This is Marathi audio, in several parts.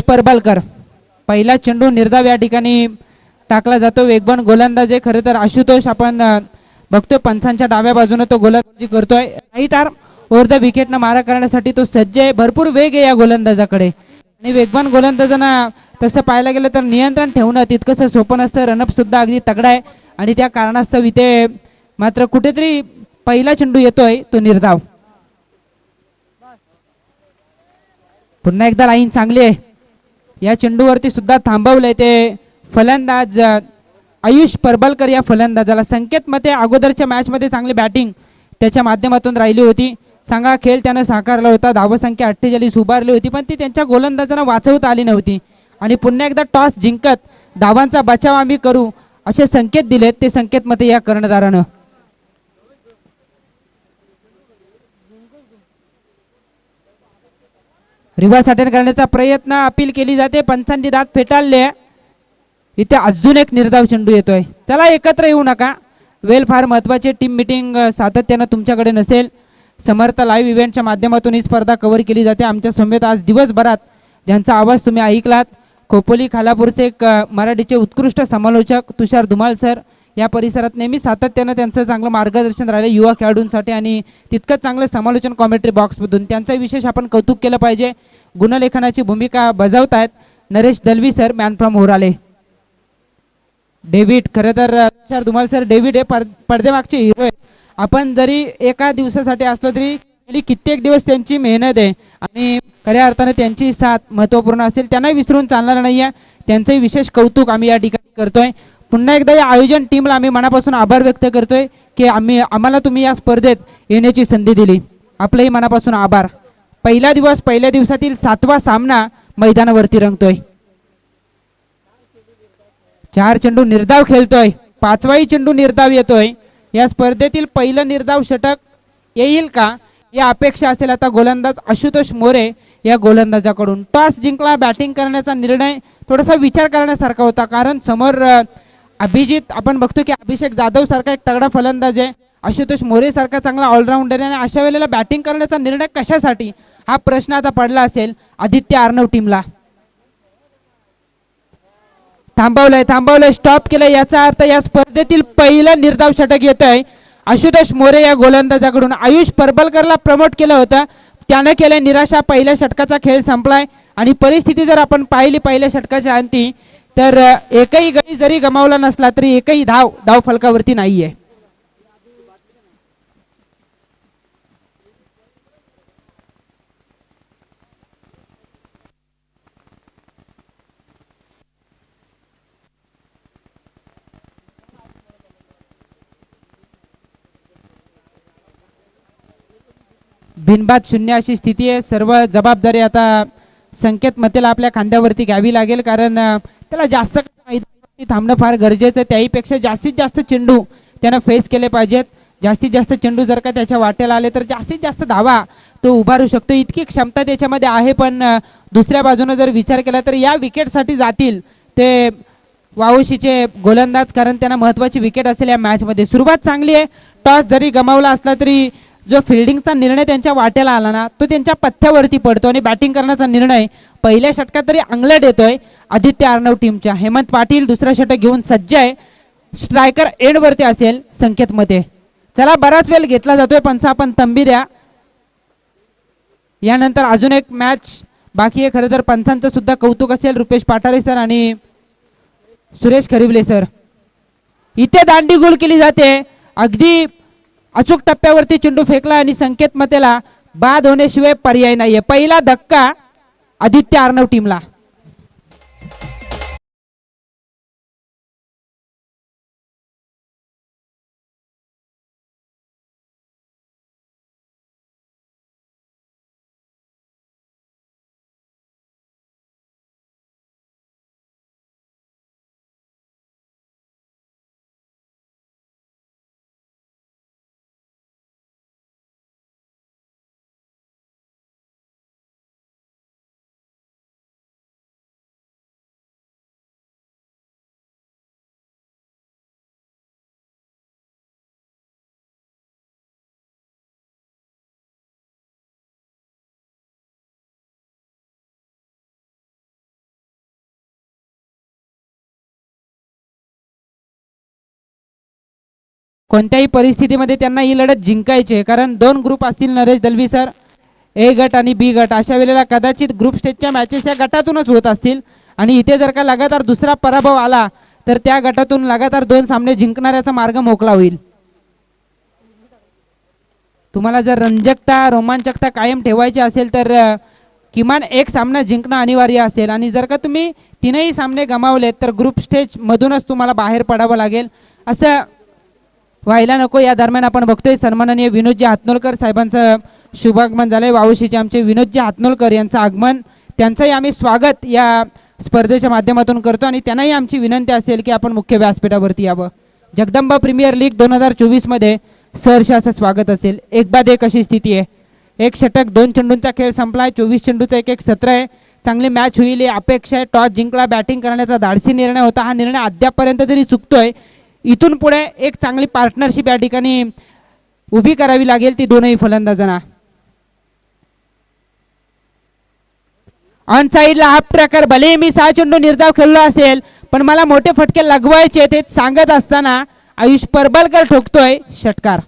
परबालकर, पहिला चेंडू निर्धाव या ठिकाणी टाकला जातो. वेगवान गोलंदाज आहे खरं तर आशुतोष. आपण बघतोय पंचांच्या डाव्या बाजूने तो गोलंदाजी करतोय. राईट आर्म ओव्हर द विकेटनं मारा करण्यासाठी तो सज्ज आहे. भरपूर वेग आहे या गोलंदाजाकडे आणि वेगवान गोलंदाजांना तसं पाहायला गेलं तर नियंत्रण ठेवणं तितकंसं सोपं नसतं. रनअप सुद्धा अगदी तगडा आहे आणि त्या कारणास्तव इथे मात्र कुठेतरी पहिला चेंडू येतोय तो निर्धाव. पुन्हा एकदा लाईन चांगली आहे. या चेंडूवरती सुद्धा थांबवलंय ते फलंदाज आयुष परबालकर. या फलंदाजाला संकेत मते अगोदरच्या मॅच मध्ये चांगली बॅटिंग त्याच्या माध्यमातून राहिली होती. चांगला खेळ त्यानं साकारला होता. धावसंख्या 48 उभारली होती पण ती त्यांच्या गोलंदाजांना वाचवता आली नव्हती आणि पुन्हा एकदा टॉस जिंकत धावांचा बचाव आम्ही करू असे संकेत दिलेत ते संकेत मते या कर्णधारानं. रिव्हर्स अटेंड करण्याचा प्रयत्न अपील केली जाते. पंचांनी दात फेटाळले. इथे अजून एक निर्धाव चेंडू येतोय. चला एकत्र येऊ नका. वेल फार महत्वाची टीम मिटिंग सातत्यानं तुमच्याकडे नसेल. समर्थ लाईव्ह इव्हेंटच्या माध्यमातून ही स्पर्धा कव्हर केली जाते. आमच्या समेत आज दिवसभरात ज्यांचा आवाज तुम्ही ऐकलात खोपोली खालापूरचे एक मराठीचे उत्कृष्ट समालोचक तुषार धुमाळ सर. या परिसरात नेहमी सातत्यानं त्यांचं चांगलं मार्गदर्शन राहिलं युवा खेळाडूंसाठी आणि तितकंच चांगलं समालोचन कॉमेंट्री बॉक्समधून. त्यांचं विशेष आपण कौतुक केलं पाहिजे. गुणलेखनाची भूमिका बजावतायत Naresh Dalvi sir man from Horale. David खरं तर तुषार धुमाळ सर डेव्हिड हे पडद्यामागचे हिरो आहेत. आपण जरी एका दिवसासाठी असलो तरी कित्येक दिवस त्यांची मेहनत आहे आणि खऱ्या अर्थाने त्यांची साथ महत्त्वपूर्ण असेल. त्यांनाही विसरून चालणार नाही आहे. त्यांचंही विशेष कौतुक आम्ही या ठिकाणी करतोय. पुन्हा एकदा या आयोजन टीमला आम्ही मनापासून आभार व्यक्त करतोय की आम्हाला तुम्ही या स्पर्धेत येण्याची संधी दिली. आपलंही मनापासून आभार. पहिल्या दिवसातील 7वा सामना मैदानावरती रंगतोय. 4 चेंडू निर्धाव खेळतोय. 5वाही चेंडू निर्धाव येतोय. या स्पर्धेतील पहिलं निर्धाव षटक येईल का या अपेक्षा असेल आता गोलंदाज आशुतोष मोरे या गोलंदाजाकडून. टॉस जिंकला. बॅटिंग करण्याचा निर्णय थोडासा विचार करण्यासारखा होता कारण समोर अभिजित आपण बघतो की अभिषेक जाधव सारखा एक तगडा फलंदाज आहे. आशुतोष मोरे सारखा चांगला ऑलराऊंडर आहे आणि अशा वेळेला बॅटिंग करण्याचा निर्णय कशासाठी हा प्रश्न आता पडला असेल आदित्य अर्णव टीमला. थांबवलंय स्टॉप केलं. याचा अर्थ या स्पर्धेतील पहिलं निर्धाव षटक येत आहे आशुतोष मोरे या गोलंदाजाकडून. आयुष परबलकरला प्रमोट केलं होतं त्यानं केलं निराशा. पहिल्या षटकाचा खेळ संपलाय आणि परिस्थिती जर आपण पाहिली पहिल्या षटकाच्या अंती तर एकही गडी जरी गमावला नसला तरी एकही धाव फलकावरती नाहीये. बिनबाद 0 अशी स्थिती आहे. सर्व जबाबदारी आता संकेत मतेला आपल्या खांद्यावरती घ्यावी लागेल कारण त्याला जास्त थांबणं फार गरजेचं आहे. त्याहीपेक्षा जास्तीत जास्त चेंडू त्यानं फेस केले पाहिजेत. जास्तीत जास्त चेंडू जर का त्याच्या वाटेला आले तर जास्तीत जास्त धावा तो उभारू शकतो. इतकी क्षमता त्याच्यामध्ये आहे. पण दुसऱ्या बाजूने जर विचार केला तर या विकेटसाठी जातील ते वावशीचे गोलंदाज कारण त्यांना महत्त्वाची विकेट असेल या मॅचमध्ये. सुरुवात चांगली आहे. टॉस जरी गमावला असला तरी जो फिल्डिंगचा निर्णय त्यांच्या वाट्याला आला ना तो त्यांच्या पथ्यावरती पडतो आणि बॅटिंग करण्याचा निर्णय पहिल्या षटकात तरी अंगलट येतोय आदित्य अर्णव टीमच्या. हेमंत पाटील दुसरा षटक घेऊन सज्ज आहे. स्ट्रायकर एंडवरती असेल संकेत मध्ये. चला बराच वेळ घेतला जातोय पंच आपण तंबी द्या. यानंतर अजून एक मॅच बाकी आहे. खरं तर पंचांचं सुद्धा कौतुक असेल रुपेश पाठारे सर आणि सुरेश खरिवले सर. इथे दांडी गोल केली जाते. अगदी अचूक टप्प्यावरती चेंडू फेकला आणि संकेत मतेला बाद होण्याशिवाय पर्याय नाहीये. पहिला धक्का आदित्य अर्णव टीमला. कोणत्याही परिस्थितीमध्ये त्यांना ही लढत जिंकायची आहे, कारण दोन ग्रुप असतील नरेश दलवी सर, ए गट आणि बी गट. अशा वेळेला कदाचित ग्रुप स्टेजच्या मॅचेस या गटातूनच होत असतील आणि इथे जर का लगातार दुसरा पराभव आला तर त्या गटातून लगातार 2 सामने जिंकणाऱ्याचा मार्ग मोकळा होईल. तुम्हाला जर रंजकता रोमांचकता कायम ठेवायची असेल तर किमान एक सामना जिंकणं अनिवार्य असेल आणि जर का तुम्ही तीनही सामने गमावलेत तर ग्रुप स्टेज मधूनच तुम्हाला बाहेर पडावं लागेल. असं व्हायला नको. या दरम्यान आपण बघतोय सन्माननीय विनोदजी हातनोलकर साहेबांचं शुभागमन झालंय. वावशीचे आमचे विनोदजी हातनोलकर यांचं आगमन, त्यांचंही आम्ही स्वागत या स्पर्धेच्या माध्यमातून करतो आणि त्यांनाही आमची विनंती असेल की आपण मुख्य व्यासपीठावरती यावं. जगदंबा प्रीमियर लीग 2024 मध्ये सहर्ष असं स्वागत असेल. एक बाद एक अशी स्थिती आहे. एक षटक 2 चेंडूंचा खेळ संपलाय. 24 चेंडूचा 1-1 सत्र आहे. चांगली मॅच होईल ही अपेक्षा आहे. टॉस जिंकला, बॅटिंग करण्याचा धाडसी निर्णय होता. हा निर्णय अद्यापपर्यंत तरी चुकतोय. इथून पुढे एक चांगली पार्टनरशिप या ठिकाणी उभी करावी लागेल ती दोनही फलंदाजांना. ऑन साईडला हाफ ट्रॅकर, भले मी 6 चेंडू निर्धाव खेळलो असेल पण मला मोठे फटके लगवायचे ते सांगत असताना आयुष परबलकर ठोकतोय षटकार.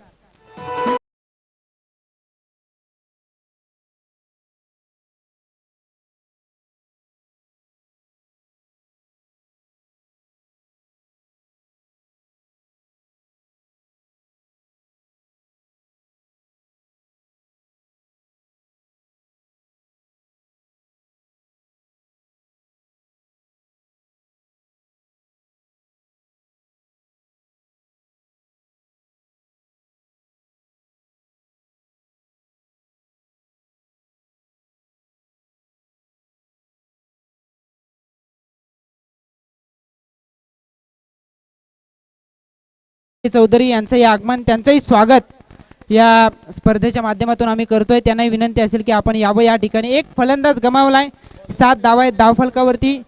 चौधरी यांचंही आगमन, त्यांचंही स्वागत या स्पर्धेच्या माध्यमातून आम्ही करतोय. त्यांनाही विनंती असेल की आपण यावं. या ठिकाणी एक फलंदाज गमावलाय. 7 धावा आहेत धावफलकावरती.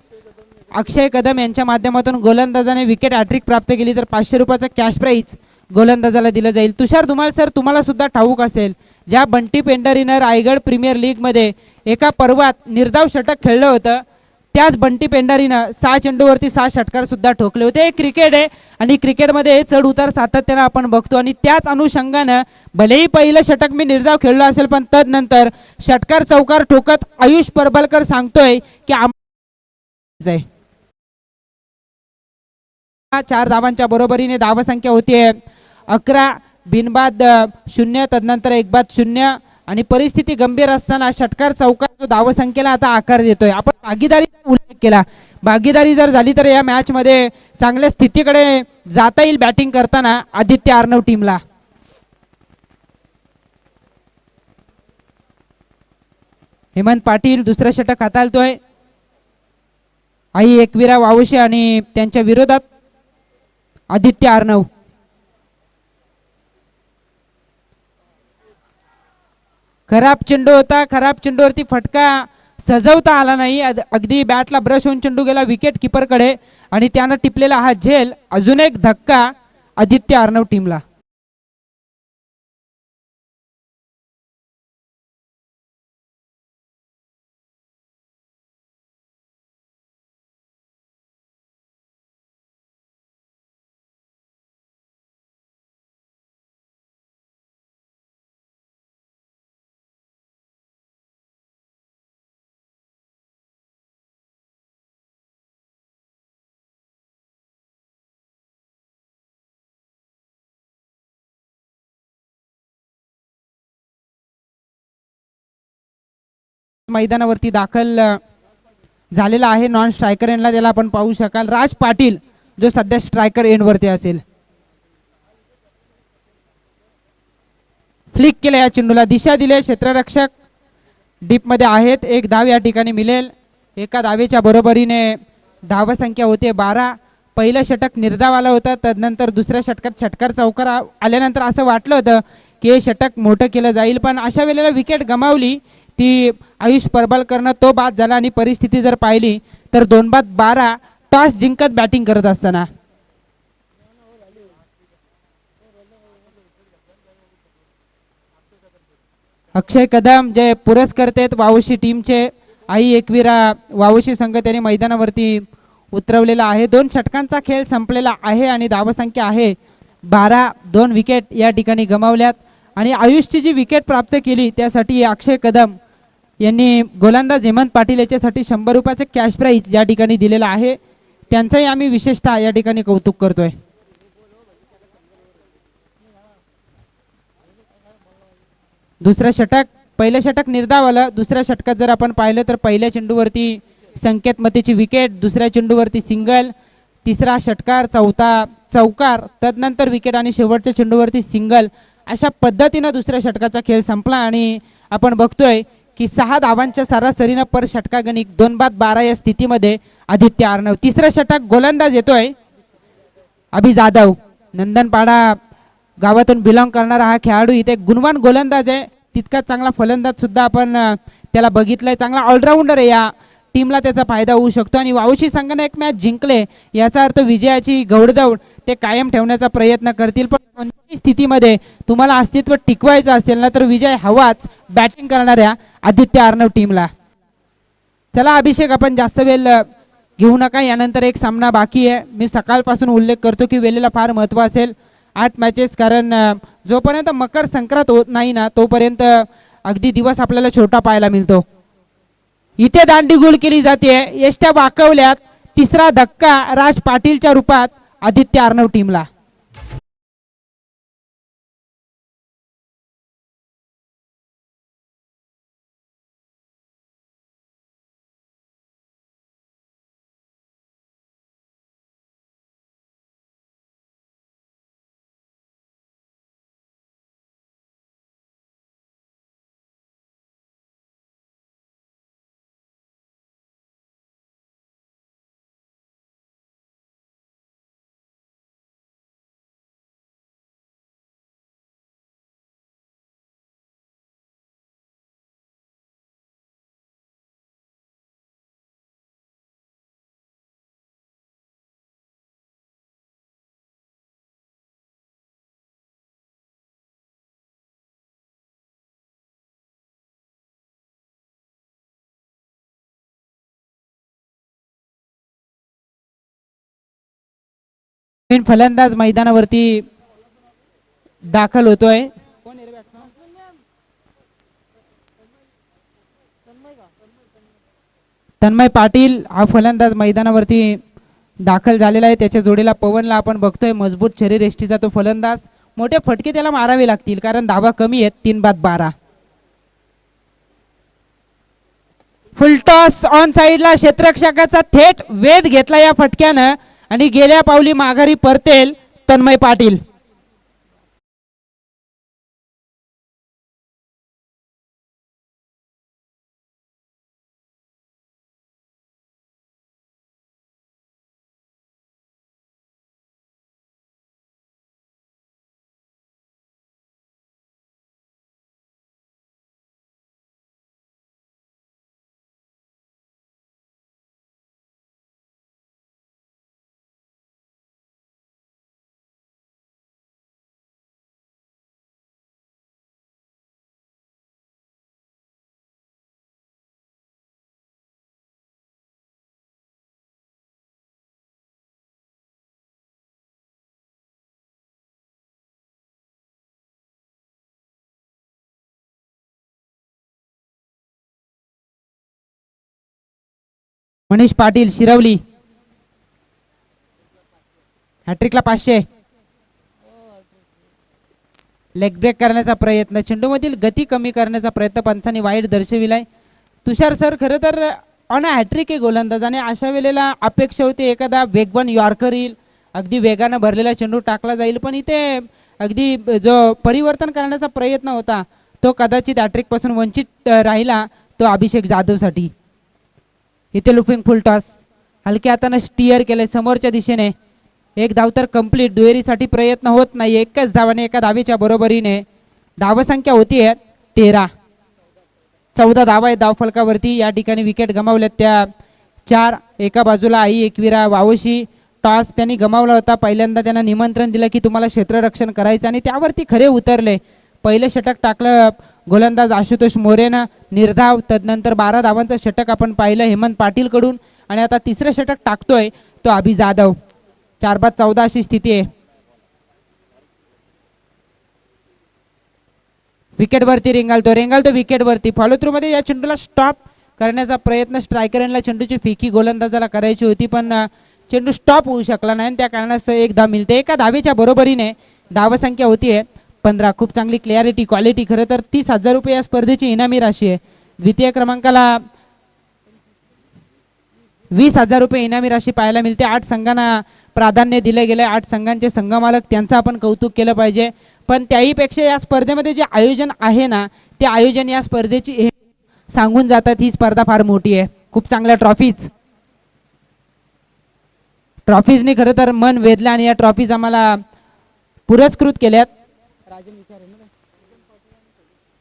अक्षय कदम यांच्या माध्यमातून गोलंदाजाने विकेट हॅट्रिक प्राप्त केली तर 500 रुपयाचा कॅश प्राईज गोलंदाजाला दिलं जाईल. तुषार धुमाळ सर, तुम्हाला सुद्धा ठाऊक असेल ज्या बंटी पेंडरीनं रायगड प्रीमियर लीग मध्ये एका पर्वात निर्धाव षटक खेळलं होतं त्याच बंटी पेंडारीनं 6 चेंडूवरती 6 षटकार सुद्धा ठोकले होते. हे क्रिकेट आहे आणि क्रिकेटमध्ये चढ उतार सातत्यानं आपण बघतो आणि त्याच अनुषंगानं भलेही पहिलं षटक मी निर्धाव खेळलो असेल पण तदनंतर षटकार चौकार ठोकत आयुष परबलकर सांगतोय की 4 धावांच्या बरोबरीने धावसंख्या होतीये 11. बिनबाद 0, तदनंतर 1 बाद 0 आणि परिस्थिती गंभीर असताना षटकार चौकार जो धावसंख्येला आता आकार देतोय. आपण भागीदारीचा उल्लेख केला. भागीदारी जर झाली तर या मॅच मध्ये चांगल्या स्थितीकडे जाता येईल बॅटिंग करताना आदित्य अर्णव टीमला. हेमंत पाटील दुसरं षटक हाताळतोय. आई एकविरा वावशी आणि त्यांच्या विरोधात आदित्य अर्णव. खराब चेंडू होता. खराब चेंडूवरती फटका सजवता आला नाही. अगदी बॅटला ब्रश होऊन चेंडू गेला विकेट किपर कडे आणि त्यानं टिपलेला हा झेल अजून एक धक्का आदित्य अर्णव टीमला. मैदानावरती दाखल झालेला आहे नॉन स्ट्रायकर एंडला. त्याला आपण पाहू शकाल राज पाटील जो सध्या स्ट्रायकर एंड वरती असेल. फ्लिक केलं या चेंडूला, दिशा दिले. क्षेत्ररक्षक डीप मध्ये आहेत. 1 धाव या ठिकाणी मिळेल. एका धावेच्या बरोबरीने धावसंख्या होते 12. पहिलं षटक निर्धाव आलं होतं. तदनंतर दुसऱ्या षटकात षटकार चौकार आल्यानंतर असं वाटलं होतं की हे षटक मोठं केलं जाईल पण अशा वेळेला विकेट गमावली ती आयुष परबलकरनं. तो बाद झाला आणि परिस्थिती जर पाहिली तर 2 बाद 12 टॉस जिंकत बॅटिंग करत असताना अक्षय कदम जे पुरस्कर्ते आहेत वावशी टीमचे, आई एकविरा वावशी संघ त्यांनी मैदानावरती उतरवलेला आहे. 2 षटकांचा खेळ संपलेला आहे आणि धावसंख्या आहे 2 विकेट या ठिकाणी गमावल्यात आणि आयुषची जी विकेट प्राप्त केली त्यासाठी अक्षय कदम यांनी गोलंदाज हेमंत पाटील याच्यासाठी 100 रुपयाचे कॅश प्राइज या ठिकाणी दिलेला आहे. त्यांचंही आम्ही विशेषतः या ठिकाणी कौतुक करतोय. दुसरं षटक, पहिलं षटक निर्धावलं. दुसऱ्या षटकात जर आपण पाहिलं तर पहिल्या चेंडूवरती संकेत मतेची विकेट, दुसऱ्या चेंडूवरती सिंगल, तिसरा षटकार, चौथा चौकार, तदनंतर विकेट आणि शेवटच्या चेंडूवरती सिंगल. अशा पद्धतीनं दुसऱ्या षटकाचा खेळ संपला आणि आपण बघतोय की 6 धावांच्या सरासरीनं पर षटकागणिक 2-12 या स्थितीमध्ये आदित्य अर्णव. तिसरं षटक गोलंदाज येतोय अभि जाधव. नंदनपाडा गावातून बिलॉंग करणारा हा खेळाडू इथे गुणवान गोलंदाज आहे, तितकाच चांगला फलंदाज सुद्धा आपण त्याला बघितलंय. चांगला ऑलराऊंडर आहे, या टीमला त्याचा फायदा होऊ शकतो. आणि वावशी संघाने एक मॅच जिंकले याचा अर्थ विजयाची घौडदौड ते कायम ठेवण्याचा प्रयत्न करतील. पण कोणत्याही स्थितीमध्ये तुम्हाला अस्तित्व टिकवायचं असेल ना तर विजय हवाच बॅटिंग करणाऱ्या आदित्य अर्णव टीमला. चला अभिषेक, आपण जास्त वेळ घेऊ नका, यानंतर एक सामना बाकी आहे. मी सकाळपासून उल्लेख करतो की वेळेला फार महत्त्व असेल. 8 मॅचेस, कारण जोपर्यंत मकर संक्रांत होत नाही ना तोपर्यंत अगदी दिवस आपल्याला छोटा पाहायला मिळतो. इथे दांडी गुल केली जाते, यष्ट्या वाकवल्यात. तिसरा धक्का राज पाटीलच्या रूपात आदित्य अर्णव टीमला. फलंदाज मैदानावरती दाखल होतोय. तन्मय पाटील हा फलंदाज मैदानावरती दाखल झालेला आहे. त्याच्या जोडीला पवनला आपण बघतोय, मजबूत शरीर यष्टीचा तो फलंदाज. मोठे फटके त्याला मारावे लागतील कारण धावा कमी आहेत. 3-12. फुलटॉस ऑन साइडला, क्षेत्ररक्षकाचा थेट वेध घेतला या फटक्यानं आणि गेल्या पावली माघारी परतेल तन्मय पाटील. मनीष पाटील शिरवली, हॅट्रिकला 500. लेग ब्रेक करण्याचा प्रयत्न, चेंडूमधील गती कमी करण्याचा प्रयत्न पंचांनी वाईट दर्शविलाय. तुषार सर, खरं तर ऑन हॅट्रिक आहे गोलंदाज आणि अशा वेळेला अपेक्षा होती एखादा वेगवान यॉर्कर येईल, अगदी वेगानं भरलेला चेंडू टाकला जाईल. पण इथे अगदी जो परिवर्तन करण्याचा प्रयत्न होता तो कदाचित हॅट्रिक पासून वंचित राहिला, तो अभिषेक जाधवसाठी. इथे लुपिंग फुल टॉस, हलक्या हाताने स्टिअर केले समोरच्या दिशेने. एक धाव तर कंप्लीट, दुहेरीसाठी प्रयत्न होत नाही. एकच धावाने एका धावेच्या बरोबरीने धावसंख्या होती 13. 14 धावा आहेत धावफलकावरती. या ठिकाणी विकेट गमावल्यात त्या 4. एका बाजूला आई एकविरा वावशी. टॉस त्यांनी गमावला होता, पहिल्यांदा त्यांना निमंत्रण दिलं की तुम्हाला क्षेत्ररक्षण करायचं आणि त्यावरती खरे उतरले. पहिले षटक टाकलं गोलंदाज आशुतोष मोरेनं, निर्धाव. तदनंतर 12 धावांचं षटक आपण पाहिलं हेमंत पाटील कडून आणि आता तिसरं षटक टाकतोय तो अभि जाधव. 4-14 अशी स्थिती आहे. विकेटवरती रेंगालतो विकेटवरती फॉलो थ्रू मध्ये या चेंडूला स्टॉप करण्याचा प्रयत्न स्ट्रायकरला चेंडूची फेकी गोलंदाजाला करायची होती, पण चेंडू स्टॉप होऊ शकला नाही. त्या कारणास्तव एक धाव मिळते. एका धावेच्या बरोबरीने धावसंख्या होतीये 15. खूप चांगली क्लॅरिटी क्वालिटी. खरं तर 30,000 रुपये या स्पर्धेची इनामी राशी आहे. द्वितीय क्रमांकाला 20,000 रुपये इनामी राशी पाहायला मिळते. 8 संघांना प्राधान्य दिले गेले. 8 संघांचे संघमालक त्यांचं आपण कौतुक केलं पाहिजे. पण त्याही पेक्षा या स्पर्धेमध्ये जे आयोजन आहे ना, ते आयोजन या स्पर्धेची सांगून जातात. ही स्पर्धा फार मोठी आहे. खूप चांगल्या ट्रॉफीजने खरं तर मन वेधलं आणि या ट्रॉफीज आम्हाला पुरस्कृत केल्यात.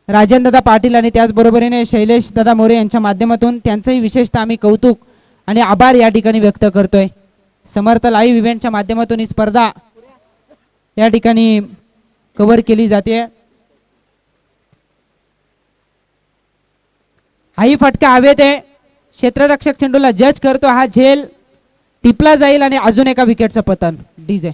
राजनदादा पाटील आणि त्याचबरोबरीने शैलेश दादा मोरे यांच्या माध्यमातून त्यांचंही विशेषतः आम्ही कौतुक आणि आभार या ठिकाणी व्यक्त करतोय. समर्थ लाईव्ह इव्हेंटच्या माध्यमातून ही स्पर्धा या ठिकाणी कव्हर केली जाते. हाही फटका हवेत आहे. क्षेत्ररक्षक चेंडूला जज करतो. हा झेल टिपला जाईल आणि अजून एका विकेटचं पतन. डीजे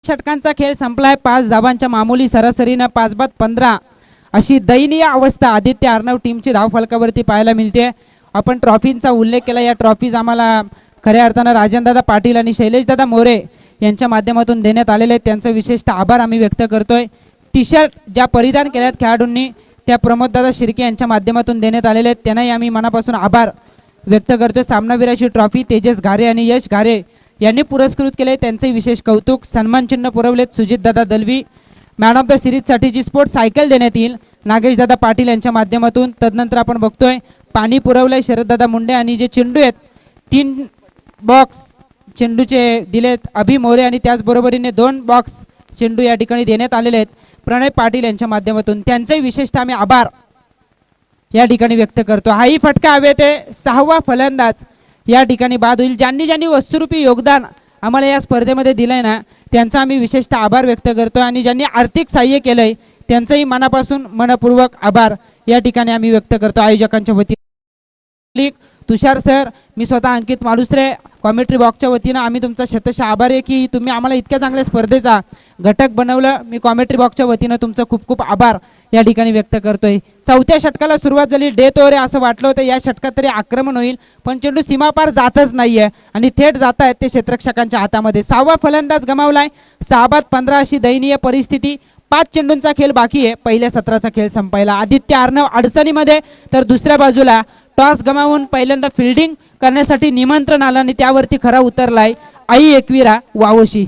षटकांचा खेळ संपलाय. 5 धावांच्या मामूली सरासरीनं 5 बाद 15 अशी दयनीय अवस्था आदित्य अर्णव टीमची धाव फलकावरती पाहायला मिळते. आपण ट्रॉफींचा उल्लेख केला. या ट्रॉफीज आम्हाला खऱ्या अर्थानं राजनदादा पाटील आणि शैलेशदादा मोरे यांच्या माध्यमातून देण्यात आलेले आहेत. त्यांचं विशेषतः आभार आम्ही व्यक्त करतोय. टी शर्ट ज्या परिधान केल्यात खेळाडूंनी त्या प्रमोददादा शिर्के यांच्या माध्यमातून देण्यात आलेले आहेत. त्यांनाही आम्ही मनापासून आभार व्यक्त करतोय. सामनावीराची ट्रॉफी तेजस घारे आणि यश घारे यांनी पुरस्कृत केले. त्यांचे विशेष कौतुक. सन्मान चिन्ह पुरवलेत सुजितदादा दलवी. मॅन ऑफ द सिरीजसाठी जी स्पोर्ट सायकल देण्यात येईल नागेशदादा पाटील यांच्या माध्यमातून. तदनंतर आपण बघतोय पाणी पुरवलंय शरददादा मुंडे आणि जे चेंडू आहेत 3 बॉक्स चेंडूचे दिलेत अभि मोरे आणि त्याचबरोबरीने 2 बॉक्स चेंडू या ठिकाणी देण्यात आलेले आहेत प्रणय पाटील यांच्या माध्यमातून. त्यांचाही विशेषतः आम्ही आभार या ठिकाणी व्यक्त करतो. हाही फटका हवेत आहे. 6वा फलंदाज या ठिकाणी बाद होईल. ज्यांनी ज्यांनी वस्तुरूपी योगदान आम्हाला या स्पर्धेमध्ये दिलंय ना, त्यांचा आम्ही विशेषतः आभार व्यक्त करतो आणि ज्यांनी आर्थिक सहाय्य केलंय त्यांचंही मनापासून मनपूर्वक आभार या ठिकाणी आम्ही व्यक्त करतो आयोजकांच्या वतीने. तुषार सर, मी स्वतः अंकित मालुसरे कॉमेंट्री बॉक्सच्या वतीनं आम्ही तुमचा शतशः आभारी आहे की तुम्ही आम्हाला इतक्या चांगल्या स्पर्धेचा घटक बनवलं. मी कॉमेंट्री बॉक्सच्या वतीनं तुमचं खूप खूप आभार या ठिकाणी व्यक्त करतोय. 4थ्या षटकाला सुरुवात झाली. डेथ ओव्हर असं वाटलं होतं या षटकात तरी आक्रमण होईल, पण चेंडू सीमापार जातच नाहीये आणि थेट जात आहेत ते क्षेत्ररक्षकांच्या हातामध्ये. 6वा फलंदाज गमावलाय. 6 बाद 15 अशी दयनीय परिस्थिती. 5 चेंडूंचा खेळ बाकी आहे पहिल्या सत्राचा खेळ संपायला. आदित्य अर्णव अडचणीमध्ये, तर दुसऱ्या बाजूला टॉस गमावून पहिल्यांदा फिल्डिंग करण्यासाठी निमंत्रण आलं आणि त्यावरती खरा उतरलाय आई एकविरा वावोशी.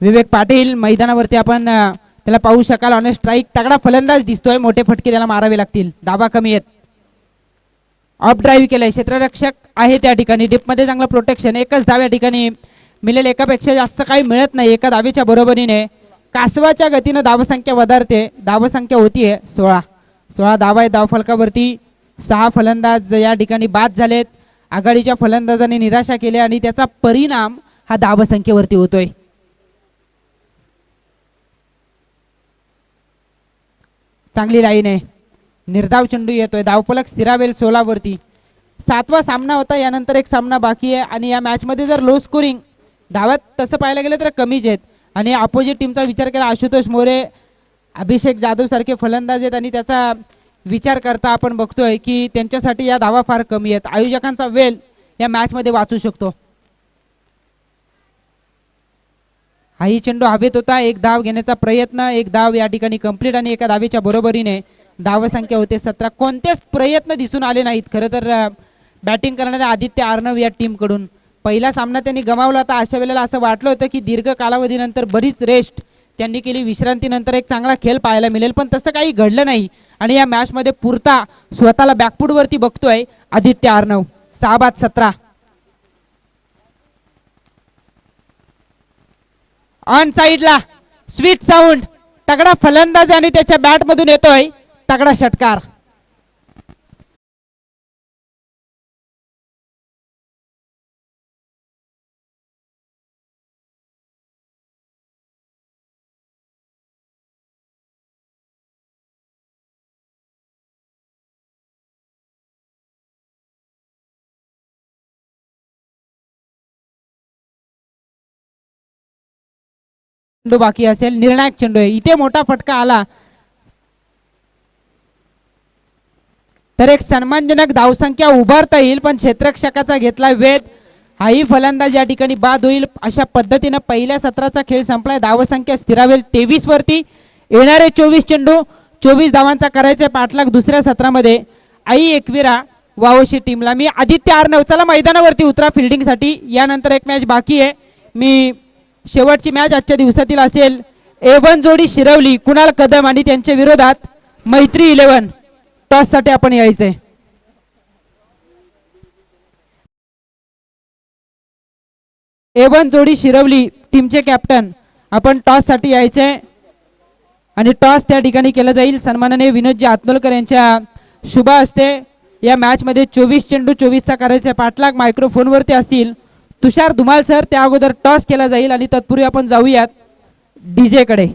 विवेक पाटील मैदानावरती आपण त्याला पाहू शकाल. ऑन स्ट्राईक तगडा फलंदाज दिसतोय. मोठे फटके त्याला मारावे लागतील. दाबा कमी आहेत. ऑफ ड्राईव्ह केलाय. क्षेत्ररक्षक आहे त्या ठिकाणी. डिपमध्ये चांगलं प्रोटेक्शन. एकच धाव या ठिकाणी मिळेल. एकापेक्षा जास्त काही मिळत नाही. एका धावेच्या बरोबरीने कासवाच्या गतीनं धावसंख्या वधारते. धावसंख्या होतीये 16 धावा आहे धावफलकावरती. 6 फलंदाज या ठिकाणी बाद झालेत. आघाडीच्या फलंदाजांनी निराशा केली आणि त्याचा परिणाम हा धावसंख्येवरती होतोय. चांगली लाईन आहे. निर्धाव चेंडू येतोय. धावफलक स्थिरावेल 16 वरती. 7वा सामना होता. यानंतर एक सामना बाकी आहे आणि या मॅच मध्ये जर लो स्कोरिंग धावात तसं पाहायला गेलं तर कमीच आहेत आणि अपोजिट टीमचा विचार केला आशुतोष मोरे, अभिषेक जाधव सारखे फलंदाज आहेत आणि त्याचा विचार करता आपण बघतोय की त्यांच्यासाठी या धावा फार कमी आहेत. आयोजकांचा वेळ या मॅच मध्ये वाचू शकतो. हाही चेंडू हवेत होता. एक धाव घेण्याचा प्रयत्न. एक धाव या ठिकाणी कंप्लीट आणि एका धावेच्या बरोबरीने धावसंख्या होते 17. कोणतेच प्रयत्न दिसून आले नाहीत खरं तर बॅटिंग करणाऱ्या आदित्य अर्णव या टीम कडून. पहिला सामना त्यांनी गमावला होता. अशा वेळेला असं वाटलं होतं की दीर्घ कालावधीनंतर बरीच रेस्ट त्यांनी केली. विश्रांतीनंतर एक चांगला खेळ पाहायला मिळेल, पण तसं काही घडलं नाही आणि या मॅच मध्ये पुरता स्वतःला बॅकफूट वरती बघतोय आदित्य अर्णव. 6 बाद 17. ऑन साइडला स्वीट साऊंड तगडा फलंदाज आणि त्याच्या बॅट मधून येतोय. तगडा षटकार. चेंडू बाकी असेल, निर्णायक चेंडू आहे. इथे मोठा फटका आला तर एक सन्मानजनक धावसंख्या उभारता येईल, पण क्षेत्ररक्षकाचा घेतला वेध. हाही फलंदाज या ठिकाणी बाद होईल. अशा पद्धतीने पहिल्या सत्राचा खेळ संपलाय. धावसंख्या स्थिरावेल 23 वरती. येणारे 24 चेंडू 24 धावांचा करायचा पाठलाग दुसऱ्या सत्रामध्ये. आई एकविरा वावशी टीमला. मी आदित्य आर्नव, चला मैदानावरती उतरा फिल्डिंगसाठी. यानंतर एक मॅच बाकी आहे. मी शेवटची मॅच आजच्या दिवसातील असेल. A1 जोडी शिरवली कुणाल कदम आणि त्यांच्या विरोधात मैत्री 11. टॉस साठी आपण यायचंय. A1 जोडी शिरवली टीमचे कॅप्टन, आपण टॉस साठी यायचंय आणि टॉस त्या ठिकाणी केला जाईल. सन्माननीय विनोदजी आतनोलकर यांच्या शुभ हस्ते या मॅच मध्ये 24 चेंडू 24 चा करायचा पाठलाग मायक्रोफोन वरती असतील तुषार धुमाल सर. त्या अगोदर टॉस केला जाईल आणि तत्पूर्वी आपण जाऊयात डीजे कडे.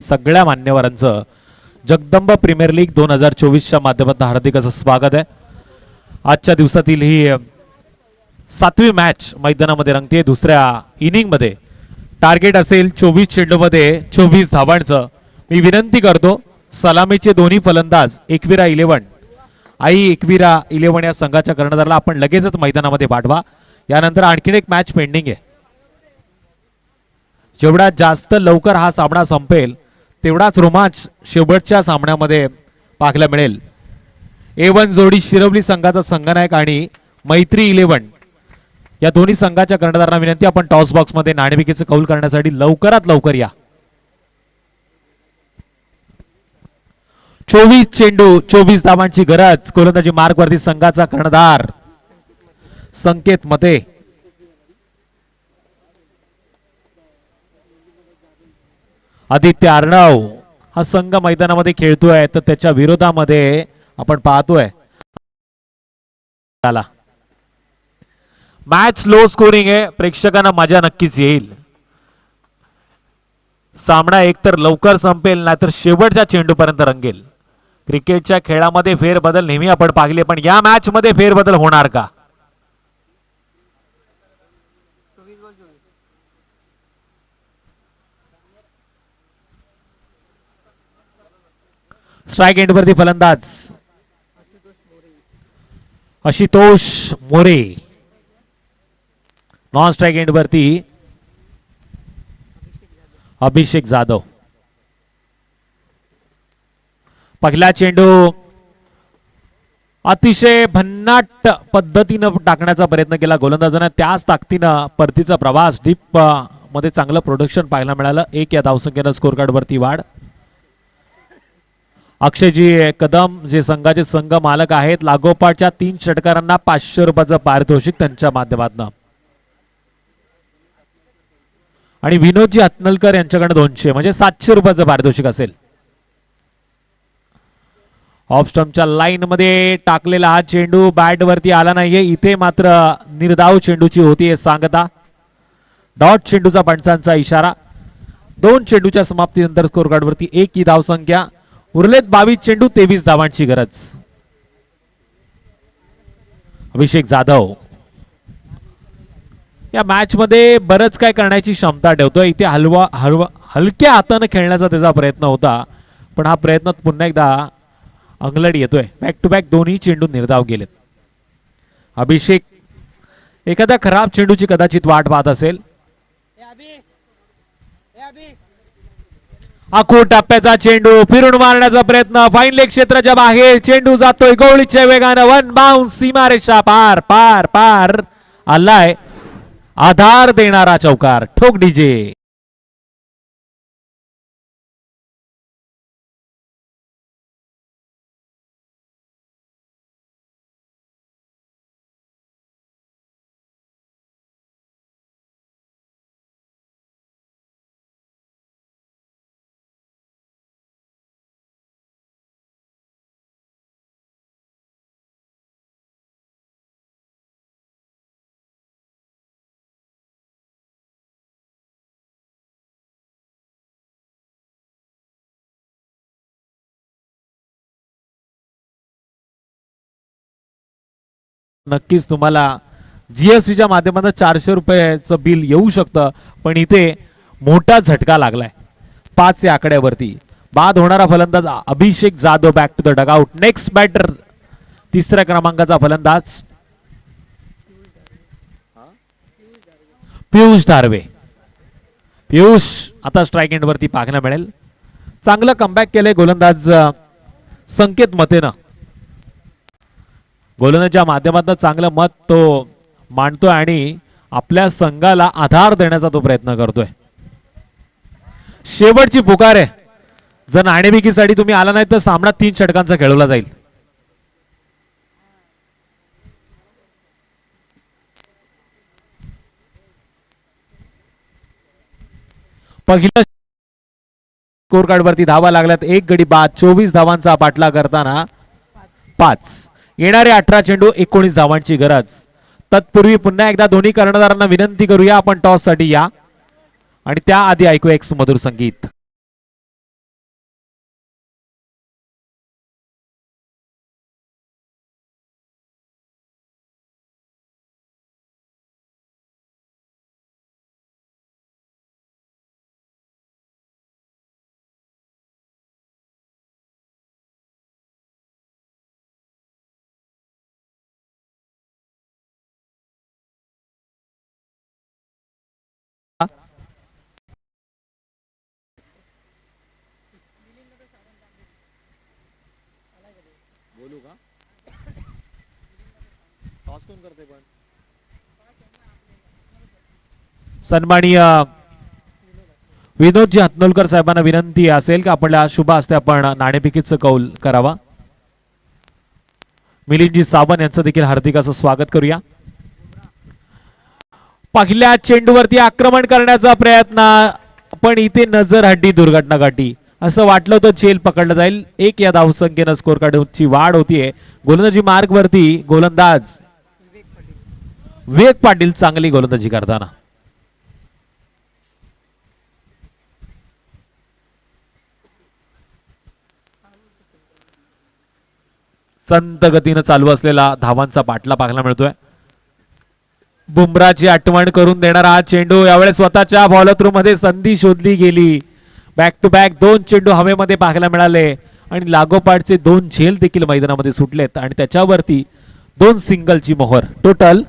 सगळ्या मान्यवरांचं जगदंब प्रीमियर लीग 2024च्या माध्यमातून हार्दिक असं स्वागत आहे. आजच्या दिवसातील ही 7वी मॅच मैदानामध्ये रंगते. दुसऱ्या इनिंग मध्ये टार्गेट असेल 24 चेंडूमध्ये 24 धावांचं. मी विनंती करतो सलामीचे दोन्ही फलंदाज एकविरा 11 आई एकविरा 11 या संघाच्या कर्णधाराला आपण लगेचच मैदानामध्ये पाठवा. यानंतर आणखीन एक मॅच पेंडिंग आहे. जेवढा जास्त लवकर हा सामना संपेल तेवढाच रोमांच शेवटच्या सामन्यामध्ये पाहायला मिळेल. A1 जोडी शिरवली संघाचा संघनायक आणि मैत्री 11 या दोन्ही संघाच्या कर्णधारांना विनंती आपण टॉस बॉक्स मध्ये नाणेफेकीचे कौल करण्यासाठी लवकरात लवकर या. 24 चेंडू 24 धावांची गरज. गोलंदाजी मार्क वरती संघाचा कर्णधार संकेत मते. आदित्य आर्नव हा संघ मैदानामध्ये खेळतोय तर त्याच्या विरोधामध्ये आपण पाहतोय मॅच लो स्कोरिंग आहे. प्रेक्षकांना मजा नक्कीच येईल. सामना एकतर लवकर संपेल नाहीतर शेवटच्या चेंडूपर्यंत रंगेल. क्रिकेटच्या खेळामध्ये फेरबदल नेहमी आपण पाहिले, पण या मॅच मध्ये फेरबदल होणार का? स्ट्राइक एंड वरती फलंदाज Ashutosh More. Non strike end वरती अभिषेक जाधव. पहिला चेंडू अतिशय भन्नाट पद्धतीनं टाकण्याचा प्रयत्न केला गोलंदाजाने. त्याच ताकदीनं परतीचा प्रवास डीप मध्ये चांगलं प्रोडक्शन पाहायला मिळालं. 1 या धावसंख्येनं स्कोर कार्ड वरती वाढ. अक्षयजी कदम जे संघाचे संघ मालक आहेत, लागोपाठच्या 3 षटकारांना 500 रुपयाचं पारितोषिक त्यांच्या माध्यमातून. आणि विनोदजी आतनलकर यांच्याकडे 200 म्हणजे 700 रुपयाचं पारितोषिक असेल. ऑफ स्टंपच्या लाईन मध्ये टाकलेला हा चेंडू बॅट वरती आला नाहीये. इथे मात्र निर्धाव चेंडूची होती सांगता. डॉट चेंडूचा पंचांचा इशारा. 2 चेंडूच्या समाप्तीनंतर स्कोर कार्ड वरती 1 ही धावसंख्या. उरलेत 22 चेंडू, 23 धावांची गरज. अभिषेक जाधव या मॅच मध्ये बरंच काय करण्याची क्षमता ठेवतोय. इथे हलक्या हाताने खेळण्याचा त्याचा प्रयत्न होता, पण हा प्रयत्न पुन्हा एकदा अंगलट येतोय. बॅक टू बॅक दोन्ही चेंडू निर्धाव गेलेत. अभिषेक एखाद्या खराब चेंडूची कदाचित वाट पाहत असेल. आखूड टप्प्याचा चेंडू फिरून मारण्याचा प्रयत्न, फाईन लेग क्षेत्राच्या बाहेर चेंडू जातोय गोळीच्या वेगानं. वन बाउन्स, सीमारेषा पार पार पार आलाय. आधार देणारा चौकार. ठोक डीजे. नक्कीच तुम्हाला जीएसटीच्या माध्यमातून 400 रुपयाचं बिल येऊ शकतं, पण इथे मोठा झटका लागलाय 5 या आकड्यावरती. बाद होणारा फलंदाज Abhishek Jadhav back to the dugout. Next batter तिसऱ्या क्रमांकाचा फलंदाज पियुष धारवे. पियुष आता स्ट्राइक एंड वरती पाहायला मिळेल. चांगलं कमबॅक केलंय गोलंदाज संकेत मतेनं. गोलंदाजाच्या माध्यमातून चांगलं मत तो मांडतोय आणि आपल्या संघाला आधार देण्याचा तो प्रयत्न करतोय. शेवटची पुकार आहे. जर नाणेफेकीसाठी तुम्ही आला नाही तर सामना 3 षटकांचा खेळवला जाईल. पहिल्या स्कोर कार्ड वरती धावा लागल्यात. 1 गडी बाद. 24 धावांचा पाठलाग करताना 5. येणारे 18 चेंडू, 19 धावांची गरज. तत्पूर्वी पुन्हा एकदा दोन्ही कर्णधारांना विनंती करूया, आपण टॉस साठी या आणि त्याआधी ऐकूया एक सुमधुर संगीत. सन्माननीय विनोदजी हतनोलकर साहेबांना विनंती असेल की आपल्या शुभ हस्ते आपण नाणेफेकीचं कौल करावा. मिलिंदजी सावंत यांचं देखील हार्दिक असं स्वागत करूया. पहिल्या चेंडूवरती आक्रमण करण्याचा प्रयत्न, पण इथे नजर हड्डी दुर्घटना घडली. असं वाटलं होतं झेल पकडलं जाईल. 1 या धावसंख्येनं स्कोर कार्डची वाढ होतीये. गोलंदाजी मार्ग वरती गोलंदाज विवेक पाटील चांगली गोलंदाजी करताना. संत गतीनं चालू असलेला धावांचा बाटला पाहायला मिळतोय. बुमराची आठवण करून देणारा हा चेंडू यावेळेस स्वतःच्या बॉलर थ्रू मध्ये संधी शोधली गेली. बॅक टू बॅक 2 चेंडू हवेमध्ये पाहायला मिळाले आणि लागोपाठचे 2 झेल देखील मैदानामध्ये सुटलेत आणि त्याच्यावरती 2 सिंगलची मोहर. टोटल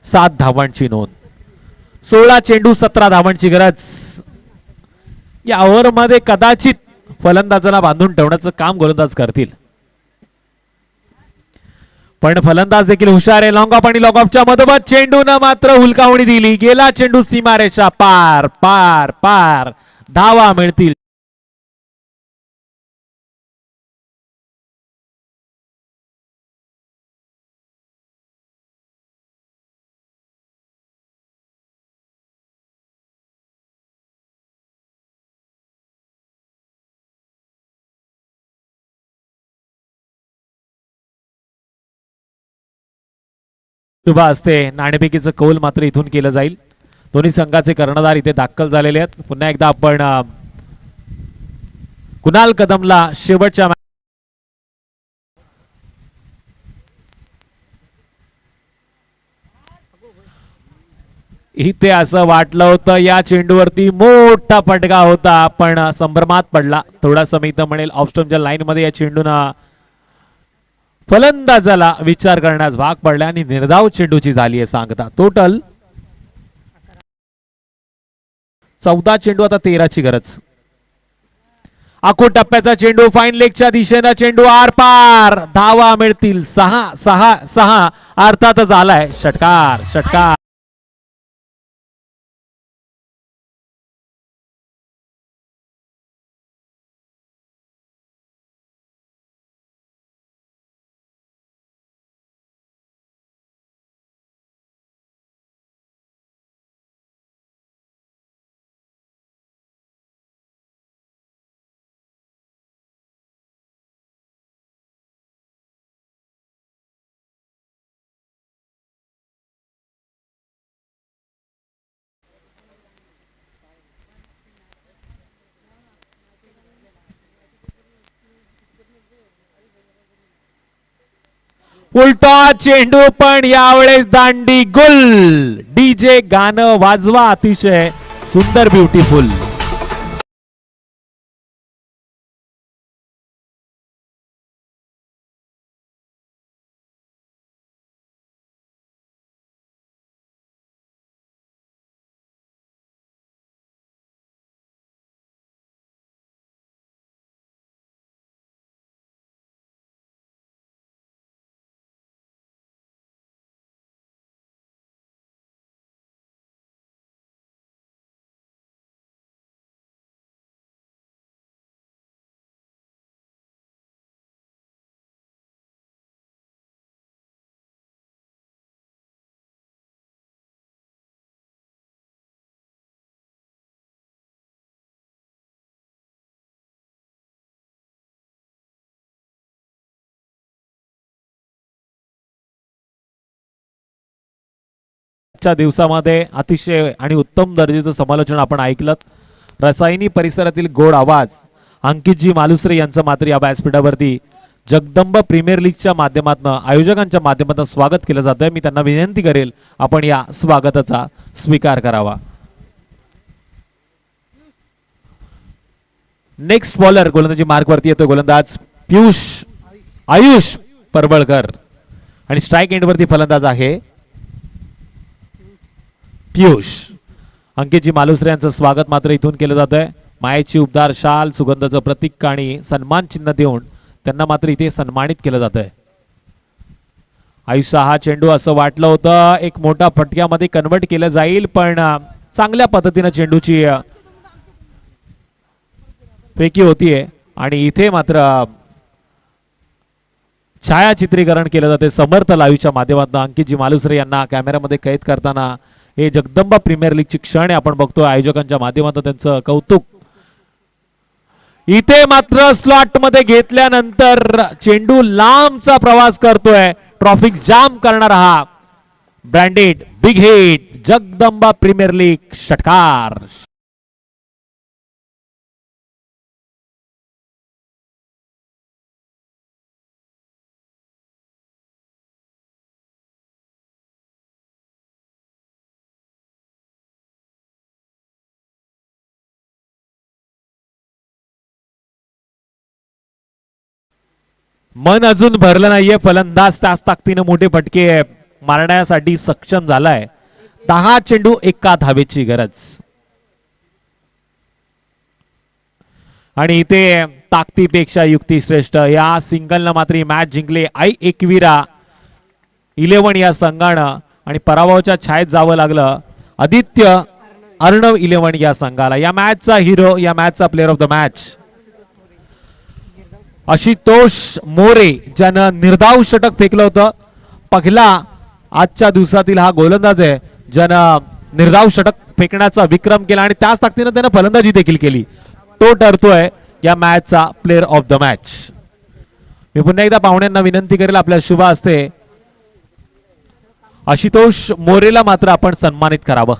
7 धावांची नोंद. 16 चेंडू 17 धावांची गरज. या ओव्हर मध्ये कदाचित फलंदाजाला बांधून ठेवण्याचं काम गोलंदाज करतील, पण फलंदाज देखील हुशार आहे. लॉंग ऑफ आणि लॉंग ऑफच्या मधोमध चेंडूनं मात्र हुलकावणी दिली. गेला चेंडू सीमारेषा पार पार पार. धावा मिळतील. शुभ असते. नाणेफेकीचं कौल मात्र इथून केलं जाईल. दोन्ही संघाचे कर्णधार इथे दाखल झालेले आहेत. पुन्हा एकदा आपण कुणाल कदमला शेवटच्या इथे असं वाटलं होतं या चेंडूवरती मोठा फटका होता, पण संभ्रमात पडला. थोडासा मी तर म्हणेल ऑफस्टॉपच्या लाईन मध्ये या चेंडून फलंदाजाला विचार करण्यास भाग पडला आणि निर्धाव चेंडूची झाली आहे सांगता. टोटल 14 चेंडू, आता 13ची गरज. आखूड टप्प्याचा चेंडू, फाईन लेगच्या दिशेनं चेंडू आर पार, धावा मिळतील 6 अर्थातच आलाय षटकार. षटकार उलटा चेंडू, पण यावेळेस दांडी गुल. डीजे गाणं वाजवा, अतिशय सुंदर, ब्युटिफुल. आजच्या दिवसामध्ये अतिशय आणि उत्तम दर्जाचं समालोचन आपण ऐकलं. रसायनी परिसरातील गोड आवाज अंकितजी मालुसरे यांचं मात्र या व्यासपीठावरती जगदंब प्रीमियर लीगच्या माध्यमातून, आयोजकांच्या माध्यमातून स्वागत केलं जातंय. मी त्यांना विनंती करेल आपण या स्वागताचा स्वीकार करावा. नेक्स्ट बॉलर गोलंदाजी मार्कवरती येतोय गोलंदाज आयुष परबळकर आणि स्ट्राइक एंडवरती फलंदाज आहे पियुष. अंकितजी मालुसरे यांचं स्वागत मात्र इथून केलं जात आहे. मायेची उबदार शाल, सुगंधाचं प्रतीक आणि सन्मान चिन्ह देऊन त्यांना मात्र इथे सन्मानित केलं जात आहे. आयुषा हा चेंडू असं वाटलं होतं एक मोठा फटक्यामध्ये कन्वर्ट केलं जाईल, पण चांगल्या पद्धतीनं चेंडूची फेकी होतीये आणि इथे मात्र छायाचित्रीकरण केलं जाते समर्थ लाईव्हच्या माध्यमातून. अंकितजी मालुसरे यांना कॅमेऱ्यामध्ये कैद करताना हे जगदंबा प्रीमियर लीगची क्षण आपण बघतोय. आयोजकांच्या माध्यमातून त्यांचं कौतुक. इथे मात्र स्लॉट मध्ये घेतल्यानंतर चेंडू लांबचा प्रवास करतोय. ट्रॉफिक जाम करणारा हा branded big hit, Jagdamba premier league षटकार. मन अजून भरलं नाहीये. फलंदाज त्याच ताकदीने मोठे फटके मारण्यासाठी सक्षम झालाय. 10 चेंडू 1 धावेची गरज आणि इथे ताकदीपेक्षा युक्ती श्रेष्ठ. या सिंगलनं मात्र मॅच जिंकले आई एकविरा 11 या संघानं आणि पराभवाच्या छायेत जावं लागलं आदित्य अर्णव 11 या संघाला. या मॅचचा हिरो, या मॅचचा player of the match Ashutosh More, ज्यानं निर्धाव षटक फेकलं होतं. पहिला आजच्या दिवसातील हा गोलंदाज आहे ज्यानं निर्धाव षटक फेकण्याचा विक्रम केला आणि त्याच ताकदीनं त्यानं फलंदाजी देखील केली. तो ठरतोय या मॅचचा प्लेअर ऑफ द मॅच. मी पुन्हा एकदा पाहुण्यांना विनंती करेल आपल्या शुभ हस्ते आशुतोष मोरेला मात्र आपण सन्मानित करावं.